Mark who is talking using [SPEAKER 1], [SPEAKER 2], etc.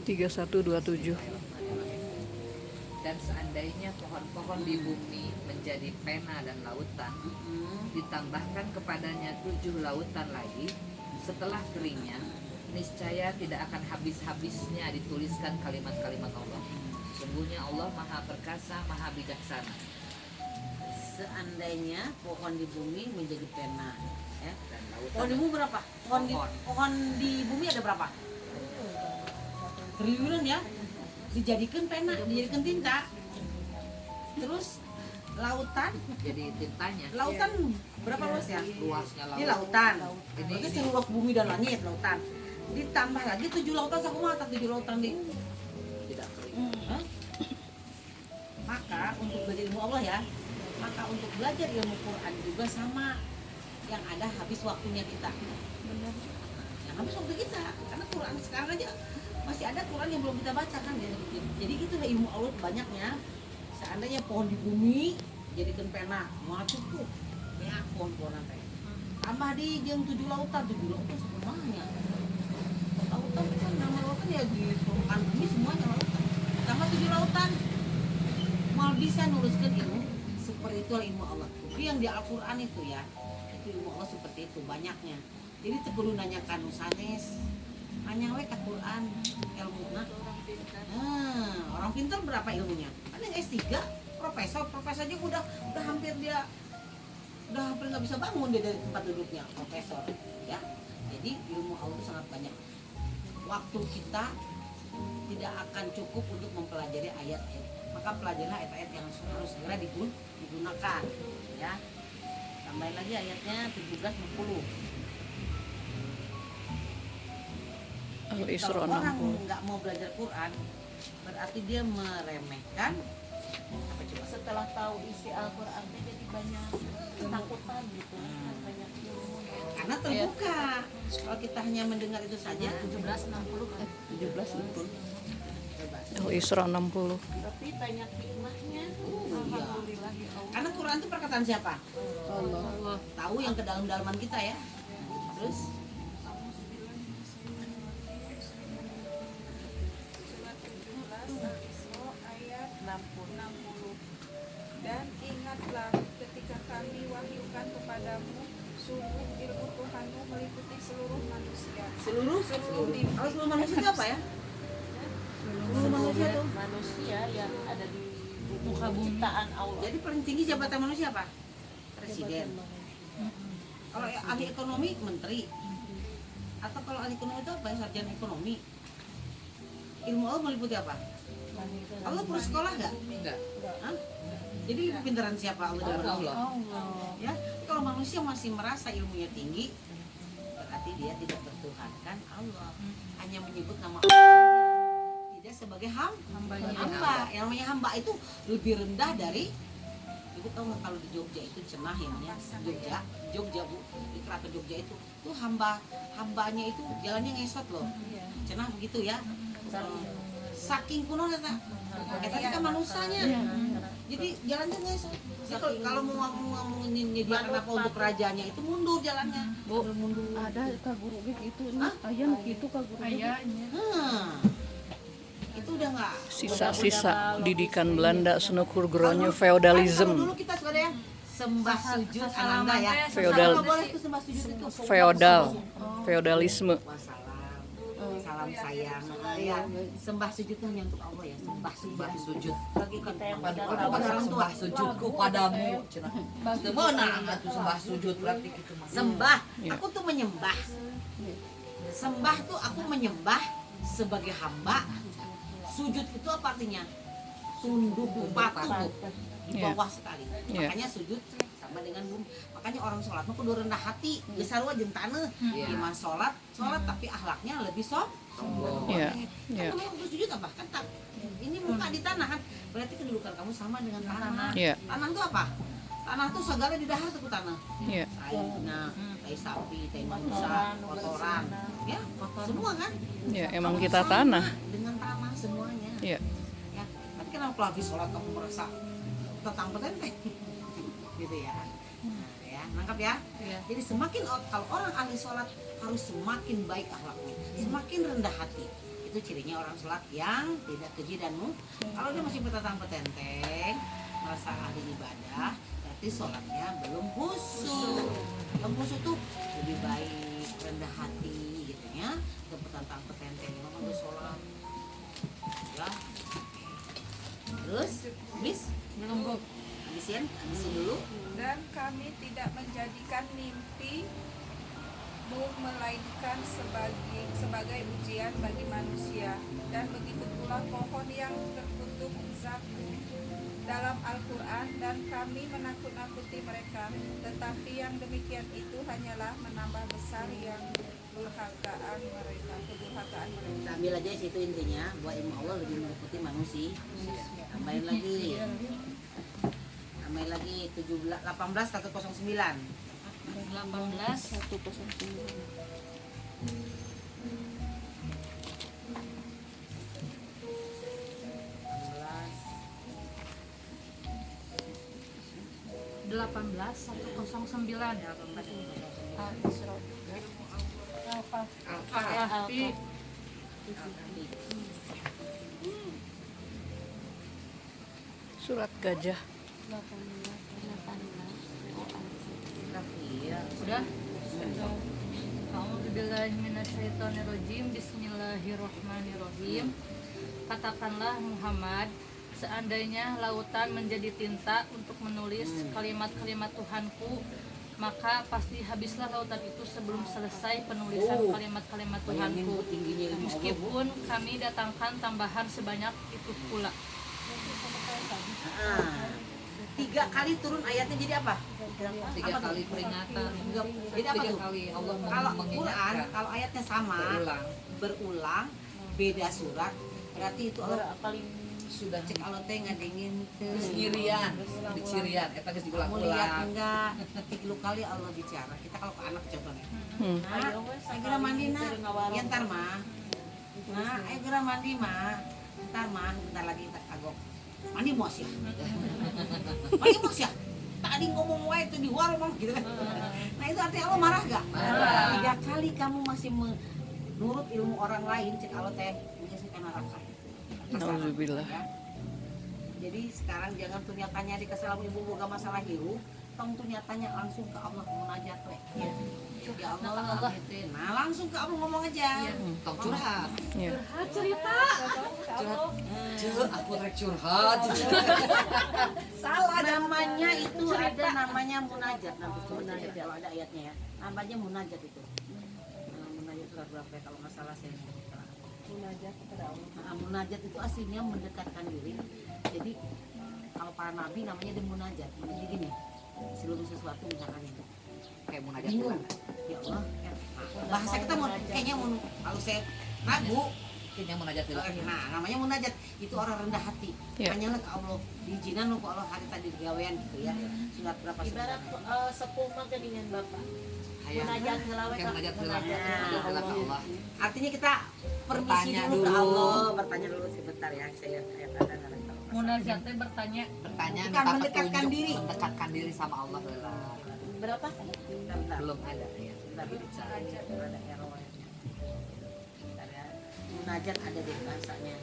[SPEAKER 1] 3127.
[SPEAKER 2] Dan seandainya pohon-pohon di bumi menjadi pena dan lautan, ditambahkan kepadanya 7 lautan lagi, setelah keringnya, niscaya tidak akan habis-habisnya dituliskan kalimat-kalimat Allah. Sungguhnya Allah Maha Perkasa, Maha Bijaksana.
[SPEAKER 3] Seandainya pohon di bumi menjadi pena, ya.
[SPEAKER 2] Dan lautan
[SPEAKER 3] Pohon di bumi berapa? Pohon di bumi ada berapa? Triliunan ya. Dijadikan pena, dijadikan tinta. Terus lautan,
[SPEAKER 2] jadi tintanya.
[SPEAKER 3] lautan berapa luas ya?
[SPEAKER 2] Luasnya
[SPEAKER 3] Ini
[SPEAKER 2] laut.
[SPEAKER 3] lautan.
[SPEAKER 2] Ini
[SPEAKER 3] Berarti seluruh bumi dan langit lautan. Ditambah lagi 7 lautan sama mata 7 lautan di.
[SPEAKER 2] tidak kering.
[SPEAKER 3] Hah? Maka untuk belajar ilmu Allah ya, maka untuk belajar ilmu Quran juga sama yang ada habis waktunya kita. Benar. Yang habis waktu kita, karena Quran sekarang aja masih ada Quran yang belum kita baca kan. Jadi gitu lah ilmu Allah banyaknya. Seandainya pohon di bumi jadikan pena, mau cukup ya pohon-pohon nanti. Tambah di yang 7 lautan semuanya. Lautan kan nama lautan ya di permukaan bumi semuanya lautan. Tambah 7 lautan. Mal bisa nuliskan ilmu seperti itu ilmu Allah. Tapi yang di Al-Quran itu ya, itu ilmu Allah seperti itu banyaknya. Jadi itu perlu nanyakan sanes, nanya we ke Quran ilmu orang pintar berapa ilmunya? Kan yang S3, profesor aja udah hampir nggak bisa bangun dia dari tempat duduknya profesor, ya. Jadi ilmu Allah itu sangat banyak. Waktu kita tidak akan cukup untuk mempelajari ayat-ayat. Maka pelajarilah ayat-ayat yang harus segera digunakan, ya. Tambahin lagi ayatnya 17-60.
[SPEAKER 1] Al-Isra
[SPEAKER 3] Kalau orang
[SPEAKER 1] 60.
[SPEAKER 3] nggak mau belajar Quran, berarti dia meremehkan apa coba?
[SPEAKER 4] Setelah tahu isi Al-Quran jadi banyak ketakutan gitu, banyak ilmu.
[SPEAKER 3] Karena terbuka. Kalau kita hanya mendengar itu saja,
[SPEAKER 4] 1760 kan.
[SPEAKER 1] 1760.
[SPEAKER 3] bebas.
[SPEAKER 1] Al-Isra 60.
[SPEAKER 4] Tapi banyak hikmahnya.
[SPEAKER 3] Iya.
[SPEAKER 4] Alhamdulillah ya Allah.
[SPEAKER 3] Karena Quran itu perkataan siapa?
[SPEAKER 4] Allah.
[SPEAKER 3] Tahu yang ke dalam-dalaman kita ya. Terus
[SPEAKER 5] Surat 17 Isra ayat 60. Dan ingatlah ketika kami wahyukan kepadamu sungguh ilmu Tuhanmu meliputi seluruh manusia.
[SPEAKER 3] seluruh kalau seluruh manusia itu apa ya? Seluruh manusia tuh.
[SPEAKER 4] Manusia yang ada di muka ciptaan Allah.
[SPEAKER 3] Jadi paling tinggi jabatan manusia apa? Presiden. Kalau ahli ekonomi menteri. Atau kalau ahli ekonomi itu apa? Sarjana ekonomi. Ilmu Allah meliputi apa? Allah perlu sekolah nggak?
[SPEAKER 2] Enggak.
[SPEAKER 3] Hah? Jadi pintaran siapa Allah dan manusia?
[SPEAKER 4] Allah.
[SPEAKER 3] Ya, kalau manusia masih merasa ilmunya tinggi, berarti dia tidak bertuhankan Allah, hanya menyebut nama Allah saja, tidak sebagai hamba. Yang namanya hamba itu lebih rendah dari, ibu tahu nggak kalau di Jogja itu cenah ya, Jogja bu, di keraton Jogja itu hambanya itu jalannya ngesot loh, cenah begitu ya, saking kuno kata kan manusianya. Jadi jalannya ngesot. Jadi kalau mau menyediakan apa untuk rajanya itu mundur jalannya. Mundur.
[SPEAKER 4] Ada ka guru gitu nih. Aya gitu ka guru.
[SPEAKER 3] Itu udah nggak.
[SPEAKER 1] Sisa-sisa didikan Belanda senukur geronyo
[SPEAKER 3] Kalau
[SPEAKER 1] feodalism.
[SPEAKER 3] dulu kita suka ada ya sembah sujud ananda ya.
[SPEAKER 1] Feodal.
[SPEAKER 3] Kalau boleh itu sembah sujud itu.
[SPEAKER 1] Feodalisme.
[SPEAKER 3] Wassalam. Salam sayang. Ya, sembah sujud itu hanya untuk Allah ya. Sembah sujud.
[SPEAKER 4] Bagi kita yang pada
[SPEAKER 3] Kepada orang tua.
[SPEAKER 2] Sembah sujudku padamu. Itu mana atuh sembah sujud berarti gitu mah.
[SPEAKER 3] Sembah, aku tuh menyembah. Sembah tuh aku menyembah sebagai hamba. Sujud itu apa artinya? Tunduk, patuh di bawah sekali. Makanya sujud sama dengan bumi. Makanya orang sholat mah kudu rendah hati, geus sarua jeung taneuh. Iman sholat tapi akhlaknya lebih sombong.
[SPEAKER 1] Iya.
[SPEAKER 3] Kan kamu sujud apa? Kan ini muka di tanah kan. Berarti kedudukan kamu sama dengan tanah.
[SPEAKER 1] Iya.
[SPEAKER 3] Tanah itu apa? Tanah itu segala di dahar tuh tanah.
[SPEAKER 1] Iya.
[SPEAKER 3] Tai sapi, tai manusia, kotoran, ya, semua kan?
[SPEAKER 1] Ya, emang
[SPEAKER 3] Kamu
[SPEAKER 1] kita
[SPEAKER 3] sama
[SPEAKER 1] tanah.
[SPEAKER 3] dengan tanah semuanya.
[SPEAKER 1] Iya.
[SPEAKER 3] Ya, tapi kenapa lagi sholat kamu merasa tetang petenteng? Gitu ya. Nah, ya, nangkap ya? Jadi semakin kalau orang ahli sholat harus semakin baik akhlaknya, semakin rendah hati. Itu itu cirinya orang sholat yang tidak keji dan kalau dia masih petentang petenteng, merasa ahli ibadah, berarti sholatnya belum khusyuk. Yang khusyuk tuh lebih baik, rendah hati gitu ya. Ke petentang petenteng, memang udah sholat. Ya. Terus,
[SPEAKER 1] Belum, Bu.
[SPEAKER 3] habisin dulu.
[SPEAKER 5] Dan kami tidak menjadikan mimpi melainkan sebagai ujian bagi manusia, dan begitu pula pohon yang terkutuk zakum dalam Al-Quran, dan kami menakut-nakuti mereka, tetapi yang demikian itu hanyalah menambah besar yang kedurhakaan mereka.
[SPEAKER 3] Ambil aja situ intinya, bahwa ilmu Allah lebih mengikuti manusia. Tambahin lagi 18 109.
[SPEAKER 2] 18.109.
[SPEAKER 1] Al-Kahfi. Surat gajah.
[SPEAKER 2] Sudah? A'udzubillahiminasyaitonirrajim. Bismillahirrahmanirrahim. Katakanlah Muhammad, seandainya lautan menjadi tinta untuk menulis kalimat-kalimat Tuhanku, maka pasti habislah lautan itu sebelum selesai penulisan kalimat-kalimat Tuhanku. Meskipun kami datangkan tambahan sebanyak itu pula.
[SPEAKER 3] 3 kali turun ayatnya jadi apa?
[SPEAKER 2] 3 kali peringatan.
[SPEAKER 3] Jadi apa
[SPEAKER 2] 3
[SPEAKER 3] tuh?
[SPEAKER 2] kali Allah
[SPEAKER 3] Kalau Quran,
[SPEAKER 2] mengingatkan.
[SPEAKER 3] kalau ayatnya sama, berulang, beda surat, berarti itu Allah
[SPEAKER 2] Sudah
[SPEAKER 3] cek Allah teh ngadengin
[SPEAKER 2] Cirian, eta geus
[SPEAKER 3] kamu lihat
[SPEAKER 2] diulang-ulang.
[SPEAKER 3] enggak? 3 kali Allah bicara. Kita kalau ke anak contohnya,
[SPEAKER 1] Hmm.
[SPEAKER 3] nah, ayo geura mandi nah, ya ntar mah. Nah, ayo geura mandi mah, ntar mah, bentar lagi tak kagok. Mandi mos ya, mandi mos ya. Tadi ngomong wae itu di warung mah gitu kan. Nah itu artinya Allah marah gak?
[SPEAKER 2] Marah.
[SPEAKER 3] 3 kali kamu masih menurut ilmu orang lain, cek Allah teh mungkin sih neraka.
[SPEAKER 1] Nauzubillah.
[SPEAKER 3] Ya. Jadi sekarang jangan tuh nyatanya di kesalahan ibu boga masalah hirup, tong tuh nyatanya langsung ke Allah munajat we. Ya Allah, gitu. Nah langsung ke Allah ngomong aja.
[SPEAKER 2] Tong curhat.
[SPEAKER 1] Ya.
[SPEAKER 2] Aku rek curhat.
[SPEAKER 3] Salah namanya itu ada namanya munajat. Nah, munajat kalau ada ayatnya ya. Namanya munajat itu. Munajat surat berapa ya kalau nggak salah saya. Munajat kepada Allah. Nah, munajat itu aslinya mendekatkan diri. Jadi kalau para nabi namanya dia munajat. Jadi gini, seluruh sesuatu misalkan itu
[SPEAKER 2] Kayak munajat
[SPEAKER 3] bingung.
[SPEAKER 2] ulang.
[SPEAKER 3] Ya Allah, bahasa kita mau kayaknya mau kalau saya ragu.
[SPEAKER 2] Kayaknya munajat ulang.
[SPEAKER 3] Nah, namanya munajat itu orang rendah hati.
[SPEAKER 1] Ya.
[SPEAKER 3] Hanyalah ke Allah diizinan ke Allah hari tadi digawean gitu ya. Surat berapa
[SPEAKER 4] Ibarat
[SPEAKER 3] sebentar?
[SPEAKER 4] sepuh mah dengan Bapak.
[SPEAKER 2] Hayang.
[SPEAKER 4] Munajat heula we
[SPEAKER 2] Kayak munajat ulang.
[SPEAKER 3] Munajat
[SPEAKER 2] Munajat ulang ke Allah.
[SPEAKER 3] Artinya kita permisi
[SPEAKER 2] Bertanya
[SPEAKER 3] dulu ke
[SPEAKER 2] dulu.
[SPEAKER 3] Allah, bertanya dulu sebentar ya. Saya lihat ayat ada nggak tahu.
[SPEAKER 2] Munajat teh bertanya
[SPEAKER 3] Bukan,
[SPEAKER 2] minta
[SPEAKER 3] mendekatkan
[SPEAKER 2] petunjuk,
[SPEAKER 3] diri.
[SPEAKER 2] mendekatkan diri sama Allah heula.
[SPEAKER 4] Berapa?
[SPEAKER 3] Bentar.
[SPEAKER 2] Belum ada ya.
[SPEAKER 3] Bentar. Ada errornya. Bentar ya. Munajat ada di bahasanya.